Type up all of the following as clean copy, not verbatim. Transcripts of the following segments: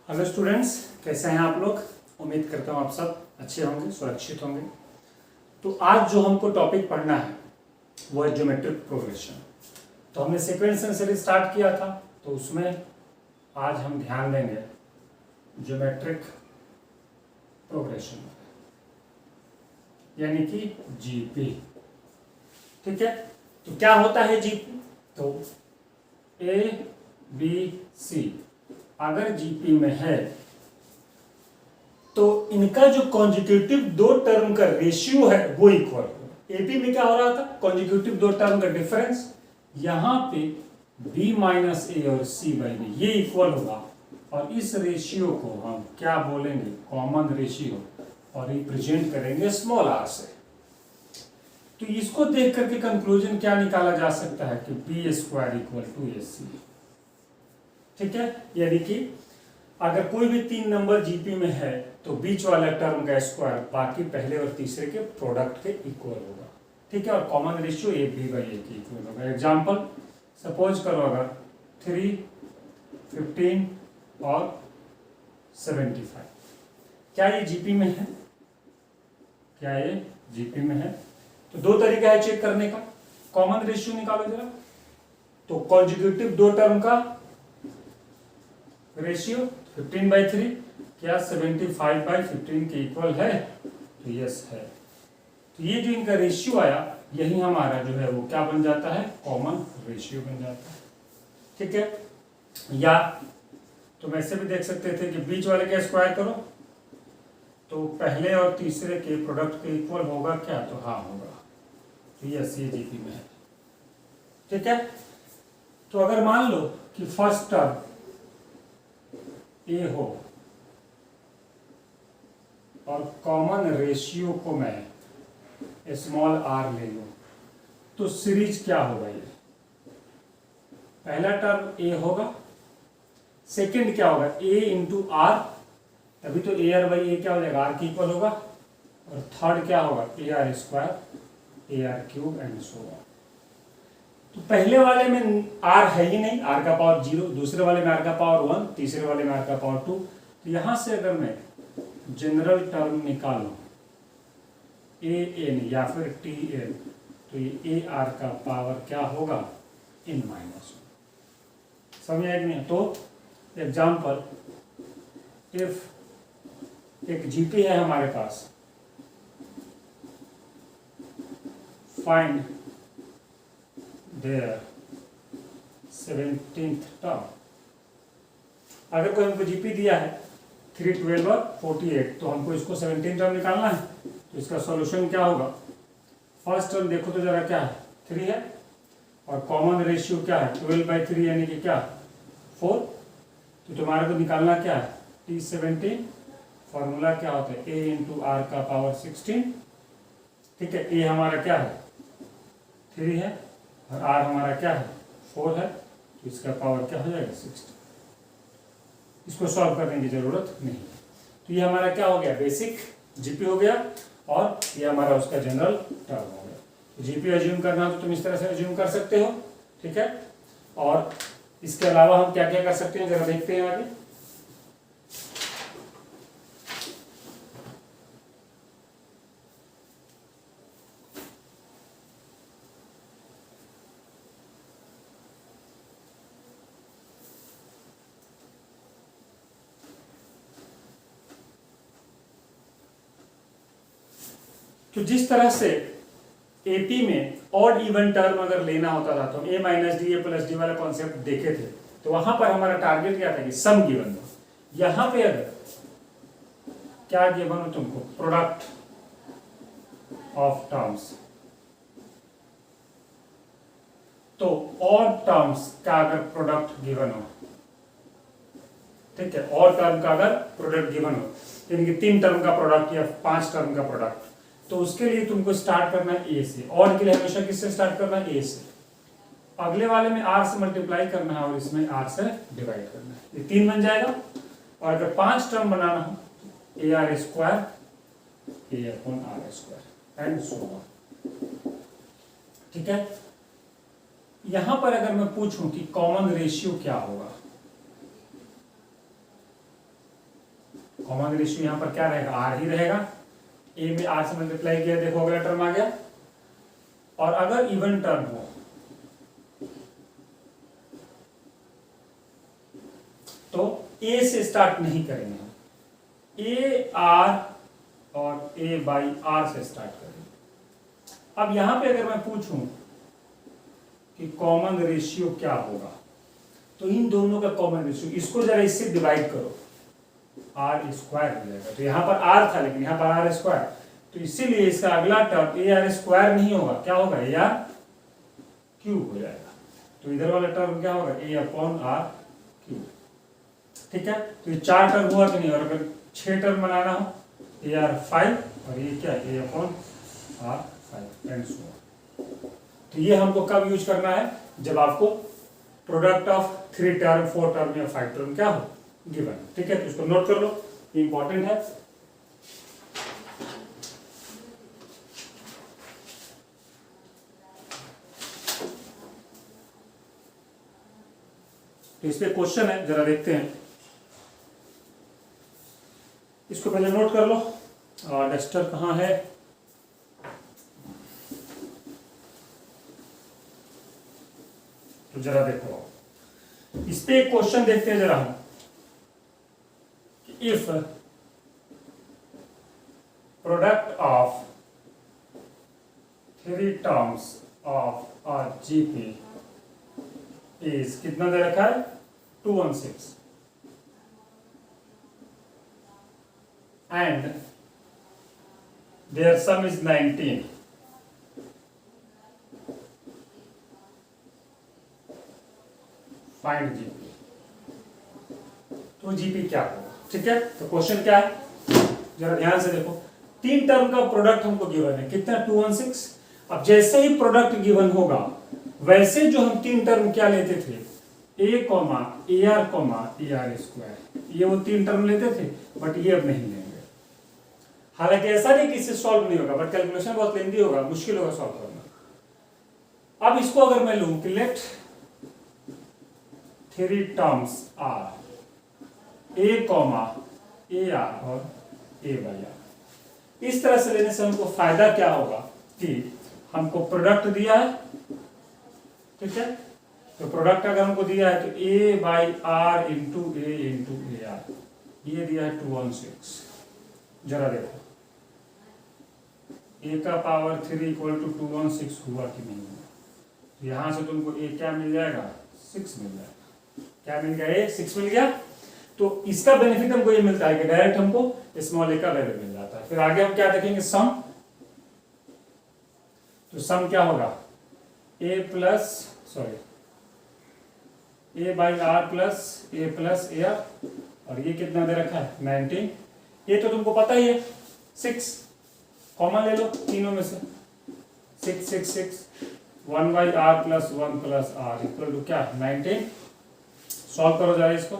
Hello students, कैसे हैं आप लोग। उम्मीद करता हूँ आप सब अच्छे होंगे, सुरक्षित होंगे। तो आज जो हमको टॉपिक पढ़ना है वो है ज्योमेट्रिक प्रोग्रेशन। तो हमने सीक्वेंस एंड सीरीज स्टार्ट किया था, तो उसमें आज हम ध्यान देंगे ज्योमेट्रिक प्रोग्रेशन यानी कि जीपी। ठीक है, तो क्या होता है जीपी? तो ए बी सी अगर जीपी में है तो इनका जो कॉन्जिक्यूटिव दो टर्म का रेशियो है वो इक्वल होगा। एपी में क्या हो रहा था, कॉन्जिक्यूटिव दो टर्म का डिफरेंस, यहां पे बी माइनस ए और सी बाई बी ये इक्वल होगा। और इस रेशियो को हम क्या बोलेंगे, कॉमन रेशियो, और रिप्रेजेंट करेंगे स्मॉल आर से। तो इसको देख करके कंक्लूजन क्या निकाला जा सकता है कि बी स्क्वायर इक्वल टू ए सी। ठीक है, यानी कि अगर कोई भी तीन नंबर जीपी में है तो बीच वाला टर्म का स्क्वायर बाकी पहले और तीसरे के प्रोडक्ट के इक्वल होगा। ठीक है, और common ratio a b by a के इक्वल होगा। एग्जांपल सपोज करो अगर 3, 15 और 75, क्या ये जीपी में है? क्या ये जीपी में है? तो दो तरीका है चेक करने का। कॉमन रेशियो निकालो जरा। तो कॉन्जिक्यूटिव दो टर्म का रेशियो 15/3, क्या 75/15 के इक्वल है? तो यस है। तो ये जो इनका रेशियो आया यही हमारा जो है वो क्या बन जाता है, कॉमन रेशियो बन जाता है। ठीक है, या तुम ऐसे भी देख सकते थे कि बीच वाले का स्क्वायर करो तो पहले और तीसरे के प्रोडक्ट के इक्वल होगा क्या? तो हाँ होगा। तो यस ये जीपी में है। ठीक है, तो अगर मान लो कि फर्स्ट टर्म ए हो और कॉमन रेशियो को मैं स्मॉल आर ले लूं तो सीरीज क्या होगा? ये पहला टर्म ए होगा, सेकंड क्या होगा, ए इंटू आर, तभी तो ए आर बाई ए क्या हो जाएगा, आर की इक्वल होगा। और थर्ड क्या होगा, A R square, a are cube and so on. तो पहले वाले में आर है ही नहीं, आर का पावर 0, दूसरे वाले में आर का पावर 1, तीसरे वाले में आर का पावर 2। तो यहां से अगर मैं जनरल टर्म निकालूं ए एन या फिर टी एन, तो ये ए आर का पावर क्या होगा, इन माइनस। समझ आएगी नहीं? तो एग्जाम्पल, इफ एक जीपी है हमारे पास, फाइंड देयर 17th टर्म। अगर कोई हमको जीपी दिया है 3, 12 और 48, तो हमको इसको 17 टर्म निकालना है। तो इसका सॉल्यूशन क्या होगा, फर्स्ट टर्म देखो तो जरा क्या है, 3 है, और कॉमन रेशियो क्या है, 12/3 यानी कि क्या, 4। तो तुम्हारे को निकालना क्या है, T17। फॉर्मूला क्या होता है, A इंटू आर का पावर 16। ठीक है, ए हमारा क्या है, 3 है, और आर हमारा क्या है, 4 है। तो इसका पावर क्या हो जाएगा, 60। इसको सॉल्व करने की जरूरत नहीं। तो ये हमारा क्या हो गया, बेसिक जीपी हो गया, और ये हमारा उसका जनरल टर्म हो गया। तो जीपी अज्यूम करना तो तुम इस तरह से अज्यूम कर सकते हो। ठीक है, और इसके अलावा हम क्या क्या कर सकते हैं जरा देखते हैं आगे। तो जिस तरह से एपी में ऑड इवन टर्म अगर लेना होता था तो a minus d a plus d वाला कॉन्सेप्ट देखे थे, तो वहां पर हमारा टारगेट क्या था कि सम गिवन हो। यहां पे अगर क्या गिवन हो तुमको, प्रोडक्ट ऑफ टर्म्स, तो ऑड टर्म्स का अगर प्रोडक्ट गिवन हो, ठीक है, ऑड टर्म का अगर प्रोडक्ट गिवन हो, यानी कि 3 टर्म का प्रोडक्ट या 5 टर्म का प्रोडक्ट, तो उसके लिए तुमको स्टार्ट करना है ए से। ऑड के लिए हमेशा किससे स्टार्ट करना है, ए से। अगले वाले में आर से मल्टीप्लाई करना है और इसमें आर से डिवाइड करना है, ये 3 बन जाएगा। और अगर 5 टर्म बनाना हो, a are square, a upon r square and so on. ठीक है, यहां पर अगर मैं पूछूं कि कॉमन रेशियो क्या होगा, कॉमन रेशियो यहाँ पर क्या रहेगा, आर ही रहेगा। ए में आर से मल्टीप्लाई किया, देखो अगला टर्म आ गया। और अगर इवन टर्म हो तो ए से स्टार्ट नहीं करेंगे हम, ए आर और ए बाई आर से स्टार्ट करेंगे। अब यहां पे अगर मैं पूछूं कि कॉमन रेशियो क्या होगा, तो इन दोनों का कॉमन रेशियो, इसको जरा इससे डिवाइड करो, आर स्क्वायर हो जाएगा। तो यहाँ पर आर था लेकिन यहाँ पर आर स्क्वायर, तो इसीलिए इसका अगला टर्म ए आर स्क्वायर नहीं होगा, क्या होगा, ए आर क्यूब हो जाएगा। तो इधर वाला टर्म क्या होगा, ए अपॉन आर क्यूब। ठीक है, तो ये 4 टर्म हुआ कि नहीं, और अगर 6 टर्म बनाना हो, ए आर 5 और ये क्या, a upon r 5 and so on. तो ये हमको कब यूज करना है, जब आपको प्रोडक्ट ऑफ 3 टर्म 4 टर्म या 5 टर्म क्या हो गिवन। ठीक है, तो इसको नोट कर लो, ये इंपॉर्टेंट है। तो इस पे क्वेश्चन है, जरा देखते हैं। इसको पहले नोट कर लो, और डस्टर कहाँ है, तो जरा देखो इस पे एक क्वेश्चन देखते हैं जरा हम। If product of 3 terms of a GP is, कितना दे रखा है, 216, and their sum is 19. Find GP. तो GP क्या होगा। ठीक है, तो क्वेश्चन क्या है, जरा ध्यान से देखो। 3 टर्म का प्रोडक्ट हमको गिवन है, कितना, 216। अब जैसे ही प्रोडक्ट गिवन होगा, वैसे जो हम 3 टर्म क्या लेते थे, a comma a r comma a are square, ये वो 3 टर्म लेते थे, बट ये अब नहीं लेंगे। हालांकि ऐसा नहीं कि इससे सॉल्व नहीं होगा, बट कैलकुलेशन बहुत लेंदी होगा, मुश्किल होगा सॉल्व करना। अब इसको अगर मैं लूं कि let 3 terms are a comma a r और ए बाई आर, इस तरह से लेने से हमको फायदा क्या होगा कि हमको प्रोडक्ट दिया है। ठीक है, तो प्रोडक्ट अगर हमको दिया है तो a by r into a r, ये दिया है 216। जरा देखो, ए का पावर 3 इक्वल टू 216 हुआ कि नहीं हुआ। तो यहां से तुमको ए क्या मिल जाएगा, 6 मिल जाएगा। क्या मिल गया, ए 6 मिल गया। तो इसका बेनिफिट हमको ये मिलता है कि डायरेक्ट हमको स्मॉल ए का वैल्यू मिल जाता है। फिर आगे हम क्या देखेंगे, सम। तो सम क्या होगा, a by r plus a r, और ये कितना दे रखा है, 19। ये तो तुमको पता ही है, 6 कॉमन ले लो तीनों में से, 6 6 6, 1 by r plus 1 plus r equal to क्या, 19। सॉल्व करो जरा इसको,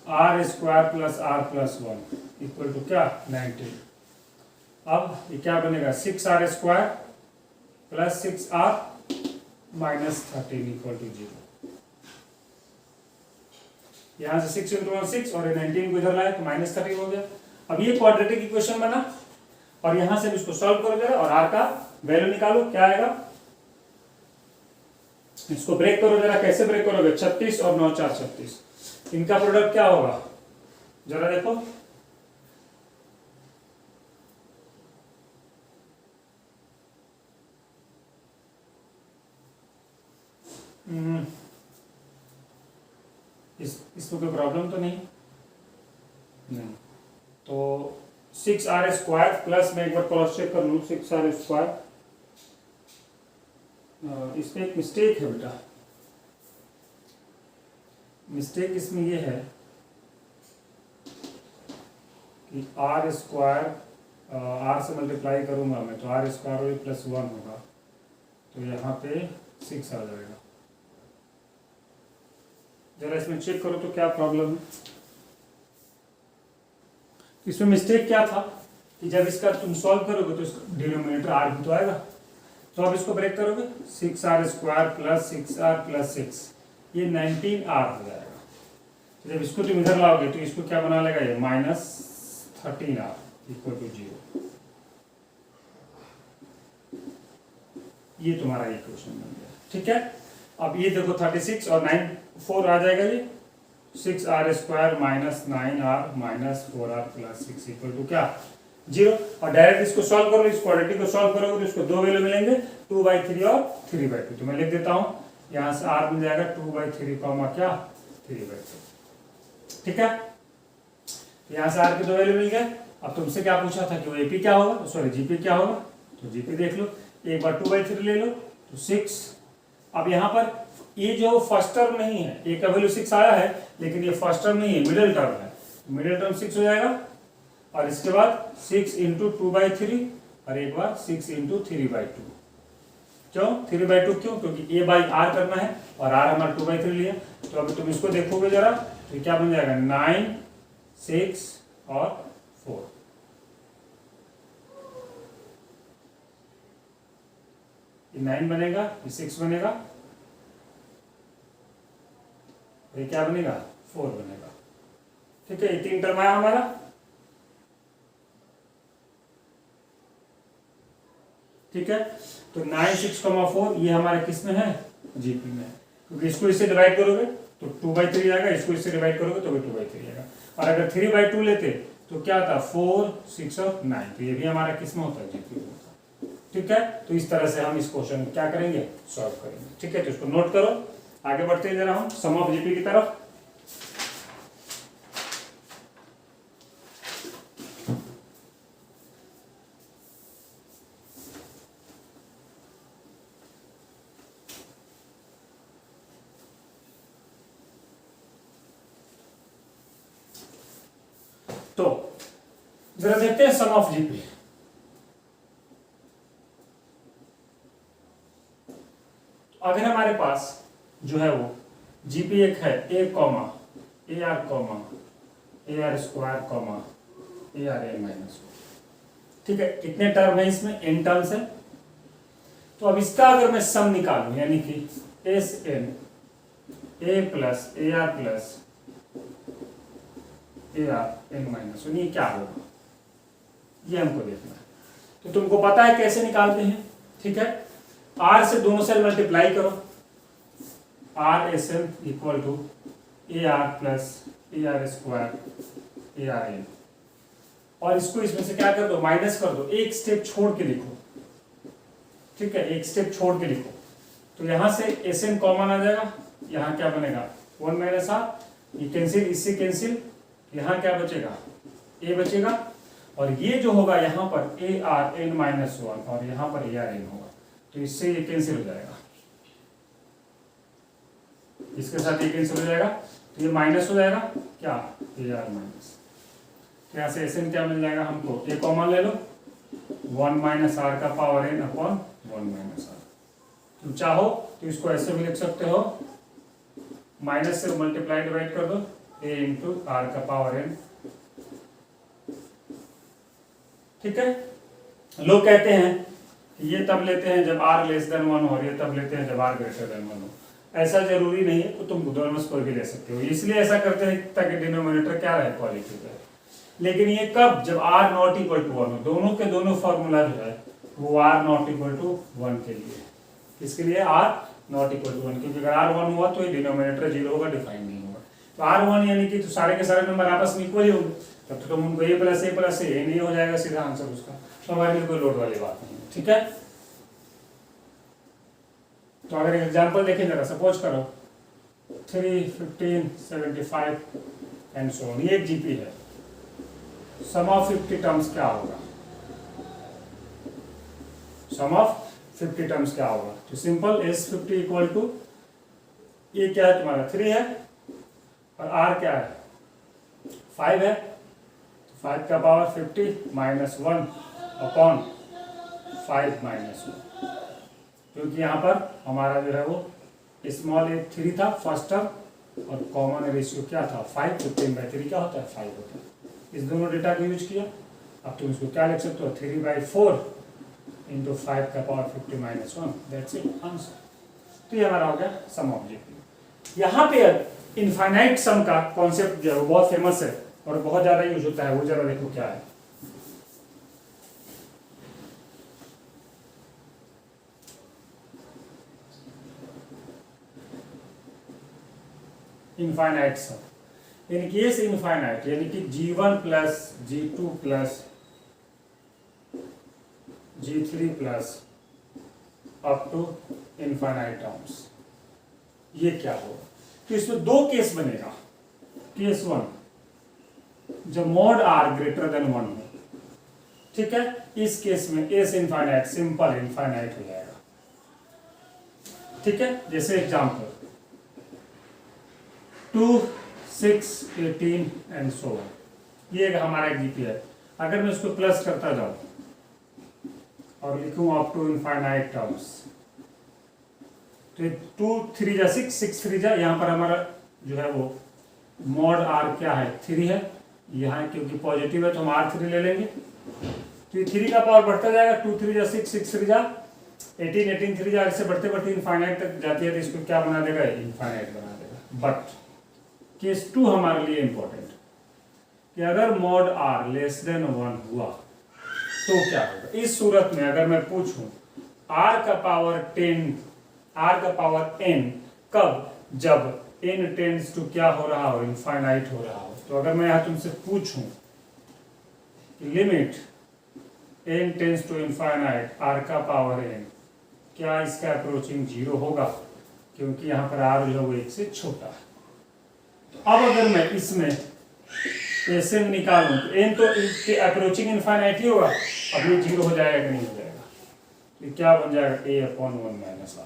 r square plus r plus 1 equal to क्या, 19। अब ये क्या बनेगा, 6 r square plus 6 r minus 13 equal to 0। यहां से 6 इंटू 1 6 और 19 को इधर लाए तो माइनस 13 हो गया। अब ये क्वाड्रेटिक इक्वेशन बना, और यहां से इसको सॉल्व करो जरा, और आर का वैल्यू निकालो, क्या आएगा। इसको ब्रेक करो जरा, कैसे ब्रेक करोगे, 36 और 9 4 36, इनका प्रोडक्ट क्या होगा, जरा देखो। इसमें कोई प्रॉब्लम तो नहीं, तो 6 आर स्क्वायर प्लस, मैं एक बार क्रॉस चेक कर लूँ, 6 आर स्क्वायर, इसमें एक मिस्टेक है बेटा। मिस्टेक इसमें ये है कि आर स्क्वायर, आर से मल्टीप्लाई करूंगा मैं तो आर स्क्वायर प्लस 1 होगा, तो यहाँ पे 6 आ जाएगा। जरा इसमें चेक करो तो क्या प्रॉब्लम है। इसमें मिस्टेक क्या था कि जब इसका तुम सॉल्व करोगे तो इसका डिनोमिनेटर आर भी तो आएगा, तो अब इसको ब्रेक करोगे, 6 r square plus 6 r plus 6, ये 19 आर हो जाएगा। जब इसको तुम इधर लाओगे तो इसको क्या बना लेगा ये -13r इक्वल टू 0। ये तुम्हारा इक्वेशन बन गया, ठीक है। अब ये देखो 36 और 9 4 आ जाएगा, ये 6r square minus 9r minus 4r plus 6 equal to क्या 0। और डायरेक्ट इसको सॉल्व करो, इस क्वाड्रेटिक को सॉल्व करोगे तो इसको दो वैल्यू मिलेंगे 2/3 और 3/2। तो मैं लिख देता हूँ यहाँ से r मिल जाएगा 2/3 कॉमा क्या 3/2, ठीक है। यहाँ से r के दो वैल्यू मिल गए। अब तुमसे क्या पूछा था कि वो AP क्या होगा, सॉरी GP क्या होगा, तो GP देख लो, एक बार 2/3 ले लो तो 6। अब यहाँ पर ये जो फर्स्ट टर्म नहीं है, ए का वैल्यू 6 आया है लेकिन ये फर्स्ट टर्म नहीं है, मिडिल टर्म है, मिडिल टर्म 6 हो जाएगा। और इसके बाद 6 इंटू 2/3 और एक बार 6 इंटू 3/2। क्यों 3/2 क्यों, क्योंकि a बाई आर करना है और r हमारा 2/3 लिया। तो अभी तुम इसको देखोगे जरा तो क्या बन जाएगा 9 6 और 4। ये 9 बनेगा, ये 6 बनेगा, ये क्या बनेगा 4 बनेगा, ठीक है। ये 3 टर्म आया हमारा। ठीक है, तो 9 6, 4 ये हमारे किस में है जीपी में, क्योंकि इसको इससे डिवाइड करोगे तो 2/3 आएगा, इसको इससे डिवाइड करोगे तो भी 2/3 आएगा। और अगर 3/2 लेते तो क्या था 4 6 और 9, तो ये भी हमारा किस में होता है जीपी में होता है, ठीक है। तो इस तरह से हम इस क्वेश्चन को क्या करेंगे सॉल्व करेंगे, ठीक है। तो इसको नोट करो, आगे बढ़ते हैं जरा हम सम ऑफ जीपी की तरफ। तो जरा देखते हैं सम ऑफ जीपी। अगर हमारे पास जो है वो जीपी एक है a comma a are square comma a r n minus, ठीक है। कितने टर्म है इसमें, एन टर्म्स है। तो अब इसका अगर मैं सम निकालूं यानी कि S n a plus a r plus a r n minus, ये क्या होगा ये हमको देखना है। तो तुमको पता है कैसे निकालते हैं, ठीक है। आर से दोनों सेल मल्टीप्लाई करो, r S n equal to a r plus a are square a r n, और इसको इसमें से क्या कर दो माइनस कर दो, एक स्टेप छोड़ के लिखो, ठीक है, एक स्टेप छोड़ के लिखो। तो यहां से एस एन कॉमन आ जाएगा, यहाँ क्या बनेगा 1 माइनस आर, ये कैंसिल इससे कैंसिल, यहाँ क्या बचेगा ए बचेगा, और ये जो होगा यहाँ पर ए आर एन माइनस 1 और यहाँ पर ए आर एन होगा, तो इससे ये कैंसिल हो जाएगा, इसके साथ ये कैंसिल हो जाएगा, तो ये माइनस हो जाएगा क्या ए आर माइनस, तो यहाँ से एस एन क्या मिल जाएगा हमको, ए कॉमन ले लो 1 माइनस आर का power n upon 1 minus r. तुम चाहो तो इसको ऐसे भी लिख सकते हो, माइनस से मल्टीप्लाई डिवाइड कर दो ए इंटू आर का पावर एन, ठीक है। लोग कहते हैं ये तब लेते हैं जब r लेस देन 1 हो और ये तब लेते हैं जब r ग्रेटर देन 1 हो। ऐसा जरूरी नहीं है, तो तुम दोनों में से कोई भी ले सकते हो, इसलिए ऐसा करते हैं ताकि डिनोमिनेटर क्या रहे पॉजिटिव रहे। लेकिन ये कब, जब r नॉट इक्वल टू 1 हो, दोनों के दोनों फॉर्मूला जो है वो r नॉट इक्वल टू 1 के लिए, किसके लिए r नॉट इक्वल टू 1, क्योंकि अगर r 1 हुआ तो ये डिनोमिनेटर 0 होगा, डिफाइन नहीं होगा। तो r1 यानी कि तो सारे के सारे नंबर आपस में इक्वल ही होंगे, तब तो तुम उनको a प्लस ए नहीं हो जाएगा सीधा आंसर उसका, तो हमारे लिए कोई लोड वाली बात नहीं है, ठीक है। तो अगर एग्जांपल देखें जरा, सपोज करो 3 15 75 एंड सो ऑन, ये एक जीपी है। सम ऑफ 50 टर्म्स क्या होगा, सम ऑफ 50 टर्म्स क्या होगा, तो सिंपल S50 इक्वल टू ये क्या है तुम्हारा 3 है और R क्या है 5 है, तो 5 का पावर 50 माइनस 1 अपॉन 5 माइनस 1, क्योंकि यहाँ पर हमारा जो है वो स्मॉल ए 3 था फर्स्ट टर्म और कॉमन रेशियो क्या था 5, 15/3 क्या होता है 5 होता है। इस दोनों डेटा को यूज किया। अब तुम इसको क्या लिख सकते हो 3/4 इंटू 5 का power 50 minus 1, that's it answer. तो ये हमारा हो गया सम ऑफ जीपी। यहाँ पे इनफाइनाइट सम का कॉन्सेप्ट जो है वो बहुत फेमस है और बहुत ज्यादा यूज होता है, वो जरा देखो क्या है। Infinite sum in case infinite यानी कि G1 plus G2 plus G3 plus up to infinite terms, ये क्या होगा? तो इसमें दो केस बनेगा। केस वन, जब मॉड आर ग्रेटर देन 1 हो, ठीक है, इस केस में एस इनफाइनाइट सिंपल इनफाइनाइट हो जाएगा, ठीक है। जैसे एग्जांपल 2, 6, 18 एंड सो ऑन, ये हमारा एक जीपी है। अगर मैं इसको प्लस करता जाऊं और लिखूं अप टू इनफाइनाइट टर्म्स, तो 2 3 जा 6, 6 3 जा, यहाँ पर हमारा जो है वो मॉड आर क्या है 3 है, यहाँ क्योंकि पॉजिटिव है तो हम R3 ले लेंगे, तो ये 3 का पावर बढ़ता जाएगा, 2 3 जा 6, 6 3 जा 18, 18 3 जा, इससे बढ़ते बढ़ते इनफाइनाइट तक जाती है, तो इसको क्या बना देगा? इनफाइनाइट बना देगा। बट केस 2 हमारे लिए इंपॉर्टेंट, कि अगर मॉड आर लेस देन 1 हुआ तो क्या होगा? इस सूरत में अगर मैं पूछूं r का पावर 10, r का पावर n कब? जब n टेंड्स टू क्या हो रहा हो? इनफाइनाइट हो रहा हो। तो अगर मैं यहां तुमसे पूछूं limit n tends to infinite r का पावर n, क्या इसका अप्रोचिंग 0 होगा? क्योंकि यहां पर r जो है वो 1 से छोटा है। तो अब अगर मैं इसमें ऐसे निकालूं तो n तो अप्रोचिंग इनफाइनाइट ही होगा, अब ये 0 हो जाएगा कि नहीं हो जाएगा? तो क्या बन जाएगा? a/1 minus r,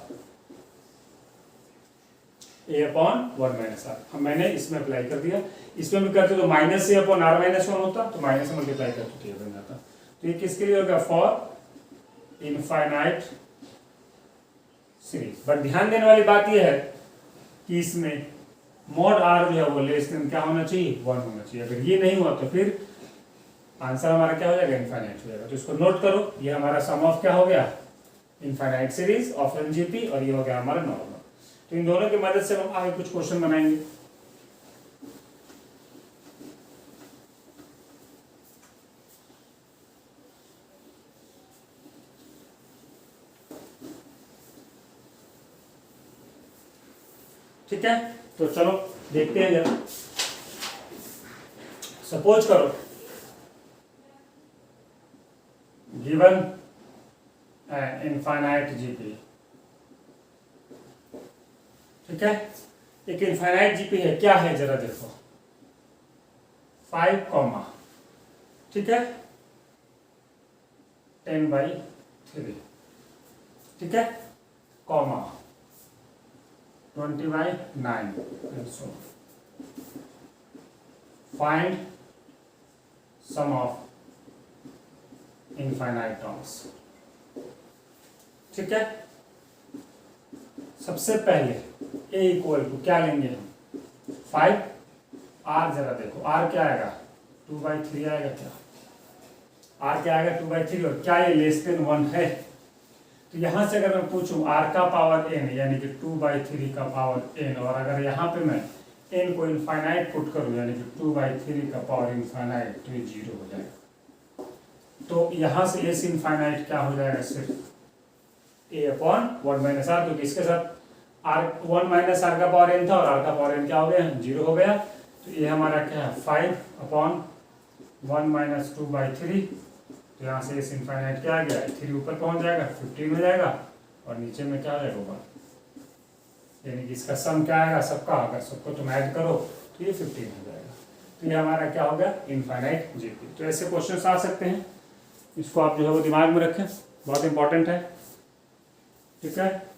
a/1 minus r। हम मैंने इसमें अप्लाई कर दिया, इसमें भी करते तो माइनस a/r माइनस 1 होता, तो माइनस से मल्टीप्लाई करते तो ये बन जाता। तो ये किसके लिए होगा? For infinite series. बट ध्यान देने वाली बात यह है कि इसमें मॉड आर जो है वो लेस देन क्या होना चाहिए? 1 होना चाहिए। अगर ये नहीं हुआ तो फिर आंसर हमारा क्या हो जाएगा? इनफाइनाइट हो जाएगा। तो इसको नोट करो, ये हमारा सम ऑफ क्या हो गया? इनफाइनाइट सीरीज ऑफ एलजीपी, और ये हो गया हमारा नॉर्मल। तो इन दोनों की मदद से हम आगे कुछ क्वेश्चन बनाएंगे। ठीक है, तो चलो देखते हैं जरा। सपोज करो गिवन इनफाइनाइट जीपी, ठीक है, एक इनफाइनाइट जीपी है, क्या है जरा देखो, 5, ठीक है, 10/3, ठीक है, comma 20/9 and so on. Find sum of infinite terms, ठीक है। सबसे पहले a इक्वल टू क्या लेंगे हम? 5, r जरा देखो, r क्या आएगा? 2/3 आएगा क्या? r क्या आएगा? 2/3। और क्या ये लेस देन 1 है? तो यहां से अगर मैं पूछूं r का पावर n यानी कि 2/3 का पावर n, और अगर यहाँ पे मैं n को इनफाइनाइट पुट करूं यानी कि 2/3 का पावर इनफाइनाइट, तो ये 0 हो जाएगा। तो यहां से s इनफाइनाइट क्या हो जाएगा? सिर्फ a/1 माइनस r, क्योंकि इसके साथ r 1 माइनस r का पावर n था और r का पावर n क्या हो गया? 0 हो गया। तो ये हमारा क्या है? 5/1 माइनस 2/3, तो यहाँ से इस इनफाइनाइट क्या आ गया? 3 ऊपर पहुंच जाएगा, 15 हो जाएगा, और नीचे में क्या आ जाएगा? यानी कि इसका सम क्या आएगा सबका? अगर सबको तुम ऐड करो तो ये 15 हो जाएगा। तो ये हमारा क्या होगा? Infinite GP. तो ऐसे क्वेश्चंस आ सकते हैं, इसको आप जो है वो दिमाग में रखें, बहुत इंपॉर्टेंट है, ठीक है।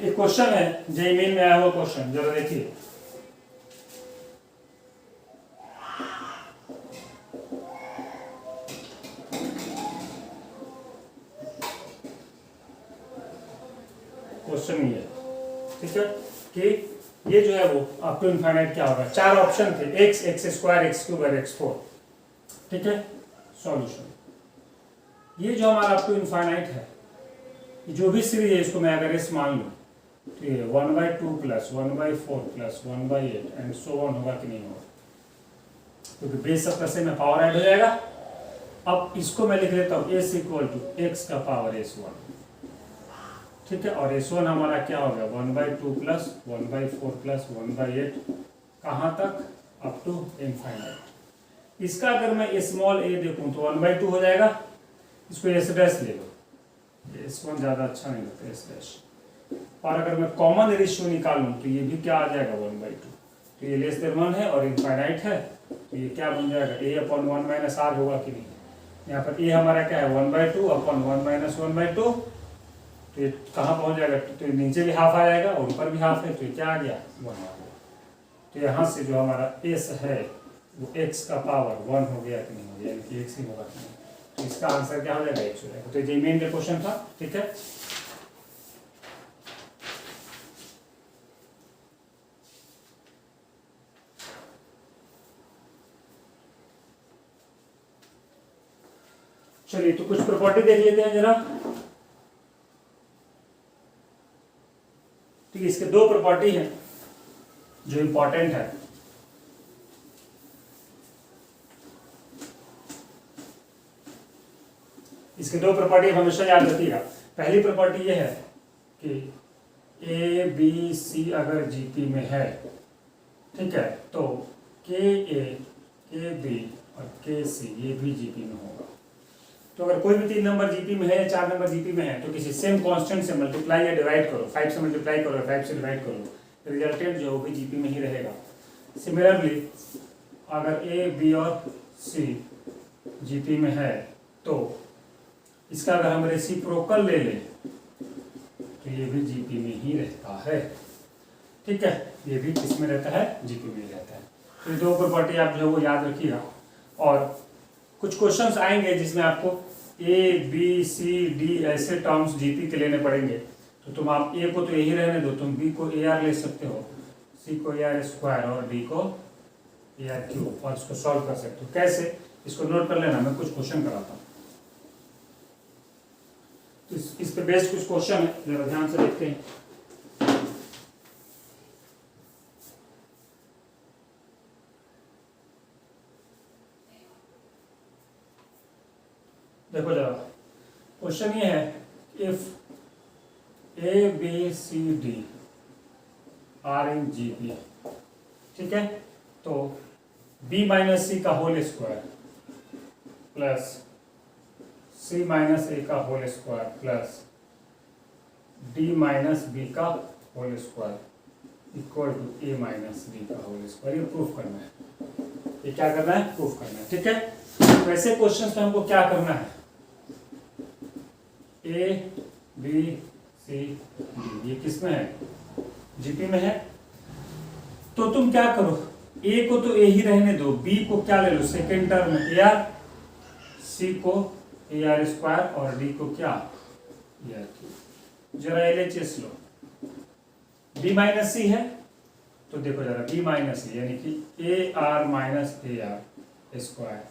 एक क्वेश्चन है जेईई मेन में आया हुआ क्वेश्चन, जरा देखिए। क्वेश्चन ये, ठीक है, कि ये जो है वो अप टू इनफाइनाइट क्या होगा? 4 ऑप्शन थे, x, x² x³ और x4, ठीक है। सॉल्यूशन। ये जो हमारा अप टू इनफाइनाइट है, जो भी सीरीज है इसको मैं अगर एस मान लूँ तो ये 1/2 plus 1/4 plus 1/8 and so on होगा कि नहीं होगा, क्योंकि बेस सब से में पावर ऐड हो जाएगा। अब इसको मैं लिख लेता हूँ s इक्वल टू एक्स का पावर s1, ठीक है। और s1 हमारा क्या हो गया 1/2 प्लस 1/4 प्लस 1/8 कहाँ तक, अप टू इनफाइनाइट। इसका अगर मैं स्मॉल a देखूँ तो 1/2 हो जाएगा, इसको s डैश ले लो, s1 ज़्यादा अच्छा नहीं लगता s डैश। और अगर मैं कॉमन रेशियो निकालूँ तो ये भी क्या आ जाएगा 1/2, तो ये लेस देन 1 है और इनफाइनाइट है, तो ये क्या बन जाएगा a/1 माइनस r होगा कि नहीं। यहाँ पर a हमारा क्या है 1/2 अपॉन 1 माइनस 1/2, तो ये कहाँ पहुँच जाएगा, तो नीचे भी हाफ आ जाएगा और ऊपर भी हाफ है, तो ये क्या आ गया 1 आ गया। तो यहाँ से जो हमारा s है वो x का पावर 1 हो गया कि नहीं हो गया, यानी कि x ही होगा कि नहीं। तो इसका आंसर क्या हो जाएगा x हो जाएगा। तो ये मेन क्वेश्चन था, ठीक है। चलिए तो कुछ प्रॉपर्टी देख लेते हैं जरा। ठीक है, इसके दो प्रॉपर्टी हैं जो इंपॉर्टेंट है। इसके दो प्रॉपर्टी हमेशा याद रखिएगा। पहली प्रॉपर्टी ये है कि ए बी सी अगर जीपी में है, ठीक है, तो के ए के बी और के सी ये भी जीपी में होगा। तो अगर कोई भी 3 नंबर जीपी में है या 4 नंबर जीपी में है तो किसी सेम कांस्टेंट से मल्टीप्लाई या डिवाइड करो, 5 से मल्टीप्लाई करो, 5 से डिवाइड करो, रिजल्टेंट जो भी जीपी में ही रहेगा। सिमिलरली अगर ए बी और सी जीपी में है तो इसका अगर हम रेसिप्रोकल ले लें तो ये भी जीपी में ही रहता है, ठीक है। ये भी किसमें रहता है, जीपी में रहता है। तो ये दो प्रॉपर्टी आप जो है वो याद रखिएगा। और कुछ क्वेश्चंस आएंगे जिसमें आपको ए बी सी डी ऐसे टर्म्स जीपी के लेने पड़ेंगे, तो तुम आप ए को तो यही रहने दो, तुम बी को ए आर ले सकते हो, सी को ए आर स्क्वायर और डी को ए आर क्यूब, और इसको सॉल्व कर सकते हो। कैसे, इसको नोट कर लेना, मैं कुछ क्वेश्चन कराता हूँ। तो इस पे बेस्ड कुछ क्वेश्चन है, जरा ध्यान से देखते हैं। देखो जरा, क्वेश्चन ये है, if a b c d are in GP, ठीक है, तो b माइनस सी का whole square plus c minus ए का whole square plus d minus b का whole square equal to a minus b का होल स्क्वायर। ये proof करना है, ये क्या करना है, प्रूफ करना है, ठीक है। तो ऐसे क्वेश्चन में हमको क्या करना है, ए बी सी डी ये किस में है, जीपी में है। तो तुम क्या करो, ए को तो ए ही रहने दो, बी को क्या ले लो सेकेंड टर्म में ए आर, सी को ए आर स्क्वायर और डी को क्या ए आर क्यूब। जरा LHS लो, बी माइनस सी है तो देखो जरा बी माइनस सी यानी कि A R minus A are square,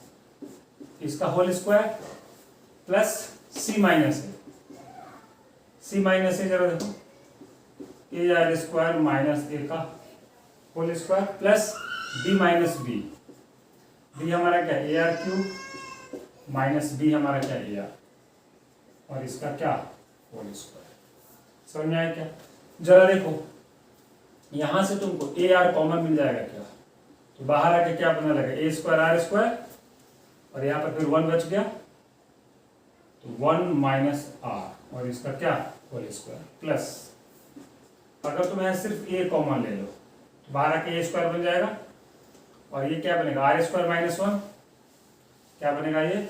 इसका whole square plus C minus A, C minus A जरा देखो ए आर स्क्वायर माइनस ए का whole square plus B minus B, B हमारा क्या A are cube minus B हमारा क्या A r, और इसका क्या होल स्क्वायर। समझ में आया क्या। जरा देखो यहां से तुमको ए आर कॉमन मिल जाएगा क्या, तो बाहर आके क्या बनने लगा ए स्क्वायर आर स्क्वायर, और यहाँ पर फिर 1 बच गया तो 1 माइनस आर और इसका क्या होल स्क्वायर प्लस, अगर तुम यहाँ सिर्फ ए कॉमन ले लो तो बाहर आके ए स्क्वायर बन जाएगा, और ये क्या बनेगा आर स्क्वायर माइनस 1, क्या बनेगा ये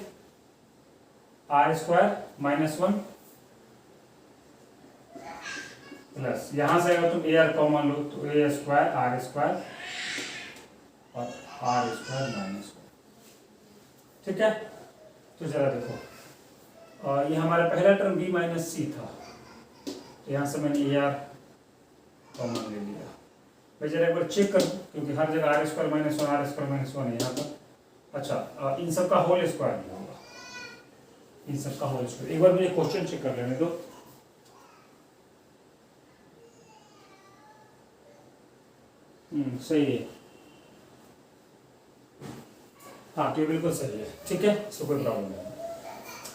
आर स्क्वायर माइनस 1 प्लस, यहां से अगर तुम ए आर कॉमन लो तो ए स्क्वायर आर स्क्वायर और आर स्क्वायर माइनस 1, ठीक है। तो जरा देखो ये हमारा पहला टर्म बी माइनस सी था, तो यहाँ से मैंने ए आर कॉमन ले लिया। मैं जरा एक बार चेक करूँ क्योंकि हर जगह r square minus 1 r square minus 1 है यहाँ पर। अच्छा इन सब का होल स्क्वायर भी होगा, इन सब का होल स्क्वायर। एक बार मुझे क्वेश्चन चेक कर लेने दो। सही है, हाँ तो बिल्कुल सही है, ठीक है, इसको कोई प्रॉब्लम नहीं।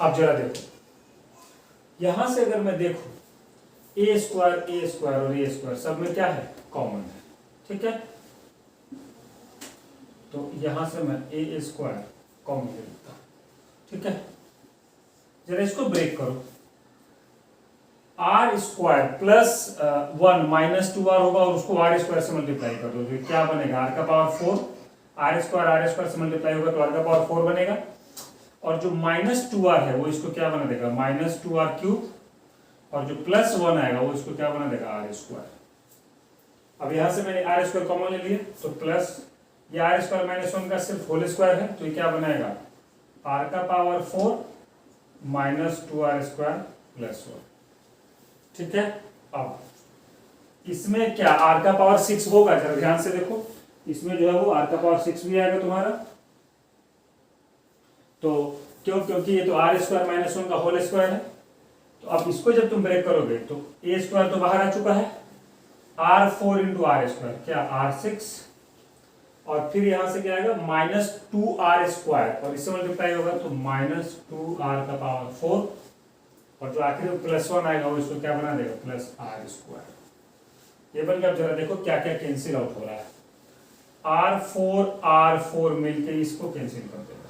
अब जरा देखो, यहां से अगर मैं देखूं ए स्क्वायर और ए स्क्वायर सब में क्या है, कॉमन है, ठीक है। तो यहां से मैं ए स्क्वायर कॉमन ले लेता हूं, ठीक है। जरा इसको ब्रेक करो, are square plus 1 minus 2r होगा और उसको आर स्क्वायर से मल्टीप्लाई कर दो तो क्या बनेगा, आर का पावर 4, आर स्क्वायर से मल्टीप्लाई होगा तो आर का पावर 4 बनेगा। और जो माइनस 2r है वो इसको क्या बना देगा, माइनस 2r क्यूब, और जो प्लस 1 आएगा वो इसको क्या बना देगा, आर स्क्वायर। अब यहां से मैंने आर स्क्वायर कॉमन ले लिया तो प्लस ये आर स्क्वायर माइनस 1 का सिर्फ होल स्क्वायर है तो ये क्या बनाएगा, आर का power 4 minus 2r square plus 1, ठीक है। अब इसमें क्या आर का पावर 6 होगा, जरा ध्यान से देखो, इसमें जो है वो आर का पावर 6 भी आएगा तुम्हारा। तो क्योंकि ये तो आर स्क्वायर माइनस 1 का होल स्क्वायर है। तो अब इसको जब तुम ब्रेक करोगे तो ए स्क्वायर तो बाहर आ चुका है, आर 4 इंटू आर स्क्वायर क्या आर 6, और फिर यहां से क्या आएगा माइनस 2r स्क्वायर, और इससे मल्टीप्लाई होगा तो माइनस 2r का पावर 4, और जो आखिर में प्लस 1 आएगा वो इसको क्या बना देगा, प्लस आर स्क्वायर। ये बन के अब जरा देखो क्या क्या कैंसिल आउट हो रहा है, r4 मिलके इसको कैंसिल कर देगा,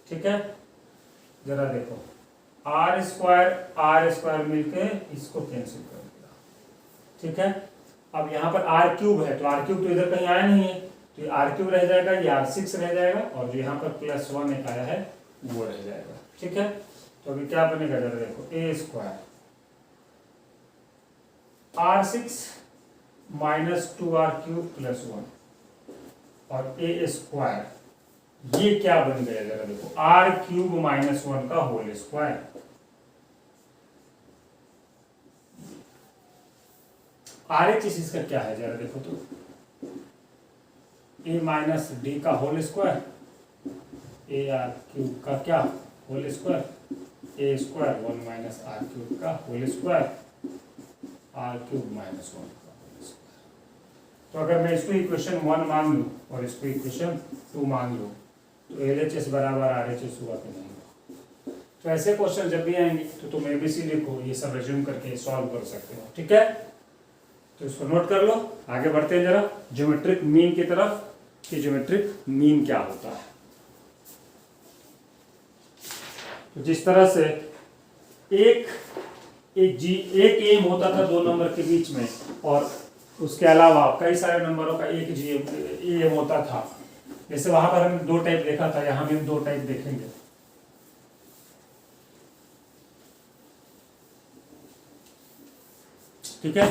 ठीक है। जरा देखो आर स्क्वायर मिलके इसको कैंसिल कर देगा, ठीक है। अब यहाँ पर आर क्यूब है तो आर क्यूब तो इधर कहीं आया नहीं है तो ये आर क्यूब रह जाएगा, ये आर 6 रह जाएगा, और जो यहाँ पर प्लस 1 एक आया है वो रह जाएगा, ठीक है। तो अभी क्या बनेगा, जरा देखो a square r6 minus 2r cube plus 1, और ए स्क्वायर ये क्या बन गया, जरा देखो आर क्यूब माइनस 1 का होल स्क्वायर। आर एच इसका क्या है, जरा देखो तो ए माइनस डी का whole square, a are cube का क्या whole square, a square 1 minus r cube का whole square, r cube minus 1 का होल स्क्वायर। तो अगर मैं इसको इक्वेशन 1 मान लूँ और इसको इक्वेशन 2 मान लूँ तो एल एच एस बराबर आर एच एस हुआ कि नहीं हुआ। तो ऐसे क्वेश्चन जब भी आएंगे तो तुम एबीसी लिखो, ये सब रिज्यूम करके सॉल्व कर सकते हो, ठीक है। तो इसको नोट कर लो, आगे बढ़ते हैं जरा ज्योमेट्रिक मीन की तरफ कि ज्योमेट्रिक मीन क्या होता है। तो जिस तरह से एक एम होता था 2 नंबर के बीच में, और उसके अलावा कई सारे नंबरों का एक जी एम होता था, जैसे वहां पर हमने 2 टाइप देखा था, यहां भी हम 2 टाइप देखेंगे। ठीक है,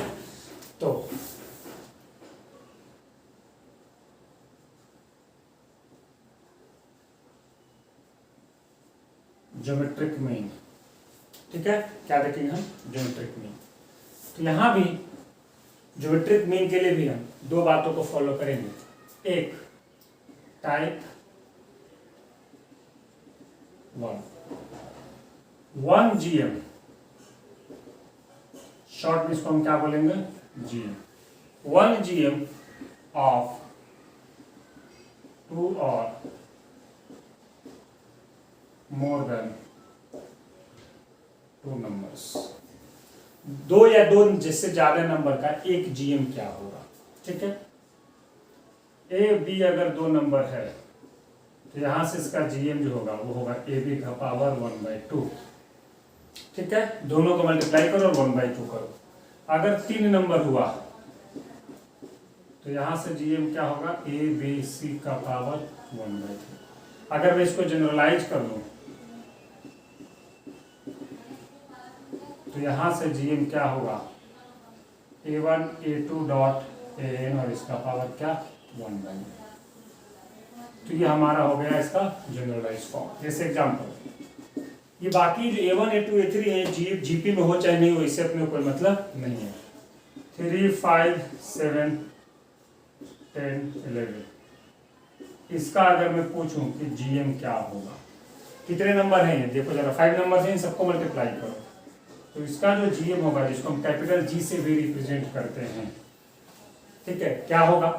तो ज्योमेट्रिक मीन, ठीक है, क्या देखेंगे हम, ज्योमेट्रिक मीन। तो यहां भी ज्योमेट्रिक मीन के लिए भी हम 2 बातों को फॉलो करेंगे, एक टाइप 1 जीएम, शॉर्ट में इसको हम क्या बोलेंगे, जीएम, 1 जीएम ऑफ 2 और मोर देन 2 नंबर्स, 2 या 2 जिससे ज्यादा नंबर का एक जीएम क्या होगा, ठीक है। ए बी अगर 2 नंबर है तो यहां से इसका जीएम जो होगा वो होगा ए बी का पावर 1/2, ठीक है। दोनों को मल्टीप्लाई करो और 1/2 करो। अगर 3 नंबर हुआ तो यहां से जीएम क्या होगा, ए बी सी का पावर 1/2। अगर मैं इसको जनरलाइज कर लूं तो यहां से जीएम क्या होगा, a1 a2 डॉट an, और इसका पावर क्या 1/2। तो ये हमारा हो गया इसका जनरलाइज फॉर्म। जैसे एग्जांपल, ये बाकी जो a1 a2 a3 है जीपी में हो चाहे नहीं हो, इससे अपने कोई मतलब नहीं है। 3 5 7 10 11, इसका अगर मैं पूछूं कि जीएम क्या होगा कितने नंबर हैं ये देखो जरा, 5 नंबर हैं, इन सबको मल्टीप्लाई करो। तो इसका जो जीएम होगा, जिसको हम कैपिटल जी से भी रिप्रेजेंट करते हैं, ठीक है, क्या होगा,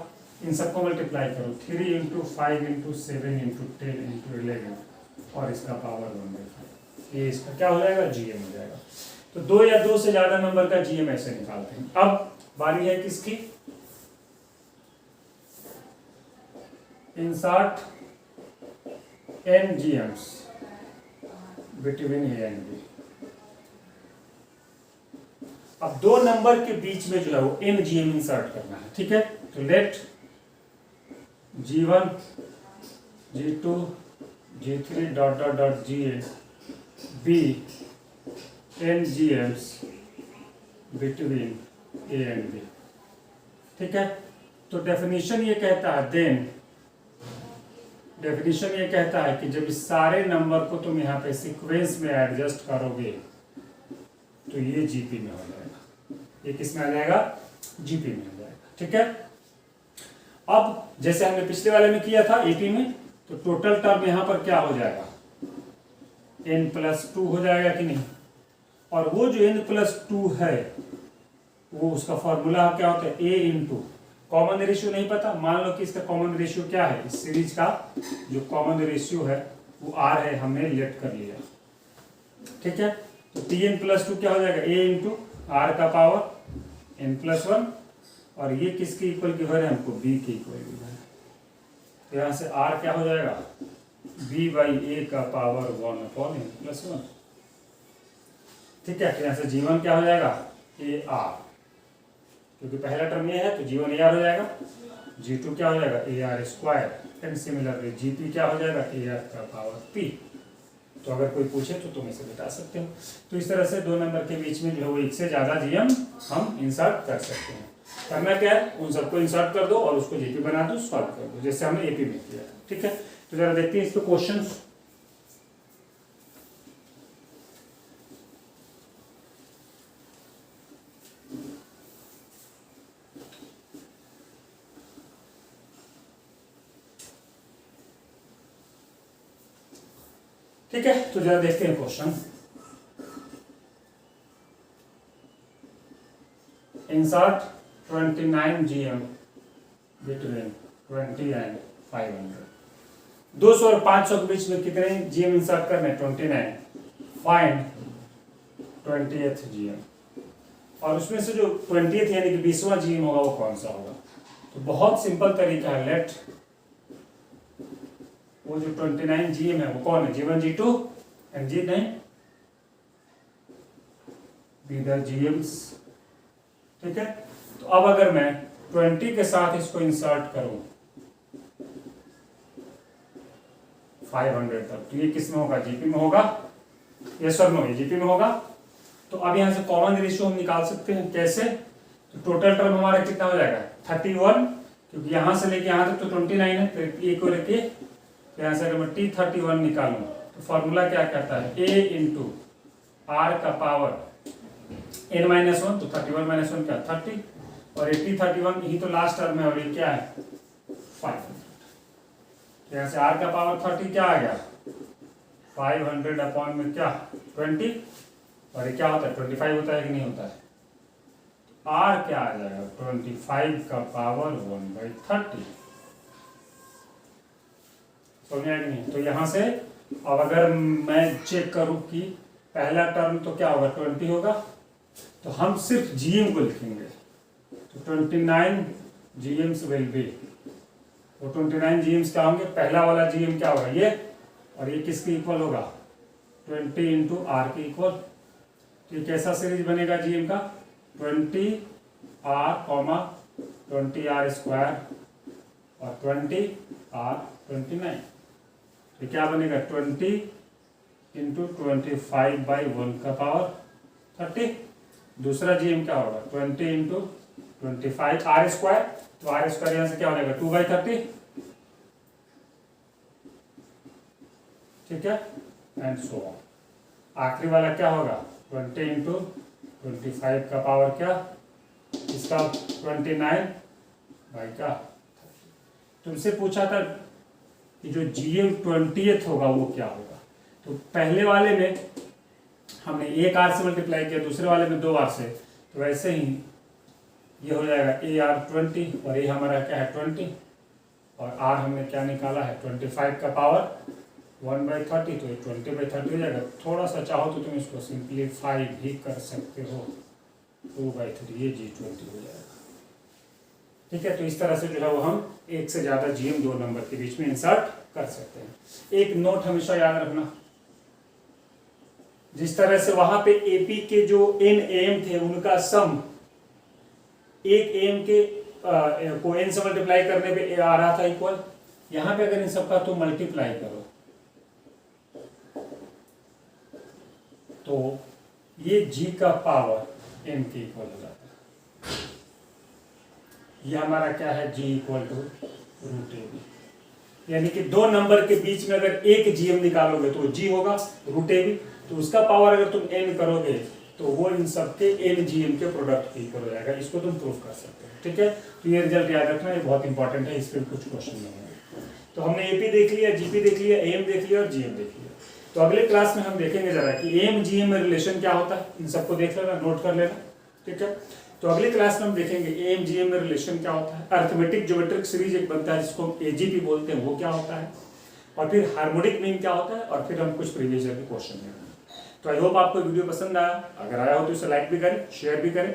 इन सबको मल्टीप्लाई करो, 3 इंटू 5 इंटू 7 इंटू 10 इंटू 11 और इसका पावर 1/5, ये इसका क्या हो जाएगा, जीएम हो जाएगा। तो 2 या 2 से ज्यादा नंबर का जीएम ऐसे निकालते हैं। अब बारी है किसकी, insert n GMs between a and b. अब 2 नंबर के बीच में जो है वो n GM इंसर्ट करना है, ठीक है। तो let G1 G2 G3 dot dot dot GA be n GMs between a and b, ठीक है। तो डेफिनेशन ये कहता है, देन डेफिनेशन ये कहता है कि जब इस सारे नंबर को तुम यहाँ पे सीक्वेंस में एडजस्ट करोगे तो ये जीपी में हो जाएगा, ये किस में आ जाएगा, जीपी में हो जाएगा, ठीक है। अब जैसे हमने पिछले वाले में किया था एपी में, तो टोटल टर्म यहाँ पर क्या हो जाएगा, n+2 हो जाएगा कि नहीं। और वो जो n+2 है वो उसका फॉर्मूला क्या होता है, a इंटू कॉमन रेशियो नहीं पता, मान लो कि इसका कॉमन रेशियो क्या है, इस सीरीज का जो कॉमन रेशियो है वो r है, हमने लेट कर लिया, ठीक है। तो tn+2 क्या हो जाएगा, a इंटू r का पावर n+1, और ये किसके इक्वल गिवन है हमको, b के इक्वल गिवन है। तो यहाँ से r क्या हो जाएगा, b/a का पावर 1/n+1, ठीक है। तो यहाँ से g1 क्या हो जाएगा, ar, क्योंकि पहला टर्म ये है तो G1 AR हो जाएगा, G2 क्या हो जाएगा, AR², एंड सिमिलरली Gp क्या हो जाएगा, AR का पावर P। तो अगर कोई पूछे तो तुम इसे बता सकते हो। तो इस तरह से 2 नंबर के बीच में जो है वो 1 से ज़्यादा GM हम इंसर्ट कर सकते हैं। करना क्या है, उन सबको इंसर्ट कर दो और उसको GP बना दो, सॉल्व कर दो, जैसे हमने AP में किया, ठीक है। तो जरा देखते हैं इसके क्वेश्चन। ठीक है, तो जरा देखते हैं question. Insert 29 GM between 20 and 500। 200 और 500 के बीच में कितने GM इंसर्ट करने, 29। फाइंड 20th GM, और उसमें से जो 20th यानी कि 20वां GM होगा वो कौन सा होगा। तो बहुत सिंपल तरीका है, लेट वो जो 29 GM है वो कौन है, G1 G2 and G9 be the GMs, ठीक है। तो अब अगर मैं 20 के साथ इसको इंसर्ट करूं 500 तक, तो ये किस में होगा, जीपी में होगा, यस और नो, ये जीपी में होगा। तो अब यहां से कॉमन रेशियो हम निकाल सकते हैं, कैसे, तो टोटल टर्म हमारा कितना हो जाएगा, 31, क्योंकि यहां से लेके यहां तक तो 29 है, फिर ए को लेके यहाँ से अगर मैं T31 निकालूं तो फॉर्मूला क्या कहता है, a इंटू आर का पावर n-1, तो 31 - 1 क्या 30, और 80 31 ही तो लास्ट टर्म है, और ये क्या है 500। तो यहाँ से r का पावर 30 क्या आ गया, 500 अपॉन में क्या 20, और ये क्या होता है 25 होता है कि नहीं होता है, r क्या आ जाएगा 25 का पावर 1/30, समझ आया कि नहीं। तो यहाँ से अब अगर मैं चेक करूं कि पहला टर्म तो क्या होगा 20 होगा, तो हम सिर्फ जीएम को लिखेंगे, तो 29 GMs विल बी, वो 29 GMs क्या होंगे, पहला वाला GM क्या होगा ये, और ये किसके इक्वल होगा 20 इंटू आर के इक्वल। तो ये कैसा सीरीज बनेगा GM का, 20R, 20R² और 20R29। तो क्या बनेगा 20 इंटू 25/1 का पावर 30। दूसरा GM क्या होगा 20 इंटू 25 R², तो R² यहाँ से क्या हो जाएगा 2/30, ठीक है, एंड सो ऑन। आखिरी वाला क्या होगा 20 इंटू 25 का पावर क्या, इसका 29 बाई का। तुमसे पूछा था कि जो GM 20th होगा वो क्या होगा, तो पहले वाले में हमने एक आर से मल्टीप्लाई किया, दूसरे वाले में 2 आर से, तो वैसे ही ये हो जाएगा ए आर 20 और ये हमारा क्या है 20 और आर हमने क्या निकाला है 25 का पावर 1/30, तो ये 20/30 हो जाएगा। थोड़ा सा चाहो तो तुम इसको सिंप्लीफाई भी कर सकते हो, 2/3 ये G20 हो जाएगा। ठीक है, तो इस तरह से जो है वो हम एक से ज़्यादा GM 2 नंबर के बीच में इंसर्ट कर सकते हैं। एक नोट हमेशा याद रखना, जिस तरह से वहां पे AP के जो N AM थे उनका सम एक AM के को N से मल्टीप्लाई करने पे आ रहा था इक्वल, यहां पे अगर इन सबका तुम मल्टीप्लाई करो तो ये G का पावर M के इक्वल हो जाता है। ये हमारा क्या है G इक्वल टू √AB, यानी कि 2 नंबर के बीच में अगर एक GM निकालोगे तो G होगा √AB, तो उसका पावर अगर तुम N करोगे तो वो इन सबके N GM के प्रोडक्ट के इक्वल हो जाएगा। इसको तुम प्रूफ कर सकते हो। ठीक है, तो ये रिजल्ट याद रखना, ये बहुत इंपॉर्टेंट है, इस पर कुछ क्वेश्चन नहीं है। तो हमने AP देख लिया, GP देख लिया, AM देख लिया और GM देख लिया। तो अगले क्लास में हम देखेंगे जरा कि AM GM में रिलेशन क्या होता है, इन सबको देख लेना, नोट कर लेना। ठीक है, तो अगली क्लास में हम देखेंगे AM GM में रिलेशन क्या होता है, अरिथमेटिक ज्योमेट्रिक सीरीज एक बनता है जिसको हम AGP बोलते हैं, वो क्या होता है, और फिर हार्मोनिक मीन क्या होता है, और फिर हम कुछ प्रीवियस ईयर के क्वेश्चन देखेंगे। तो आई होप आपको वीडियो पसंद आया, अगर आया हो तो इसे लाइक भी करें, शेयर भी करें,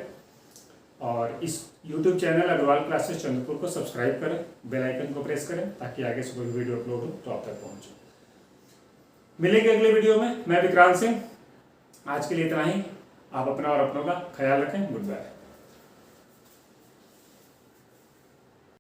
और इस YouTube channel Agrawal classes Chandrapur को सब्सक्राइब करें, बेल आइकन को प्रेस करें ताकि आगे से कोई वीडियो अपलोड हो तो आप तक पहुंचे। मिलेंगे अगले वीडियो में, मैं विक्रांत सिंह। आज के लिए इतना ही, आप अपना और अपनों का ख्याल रखें। Good bye.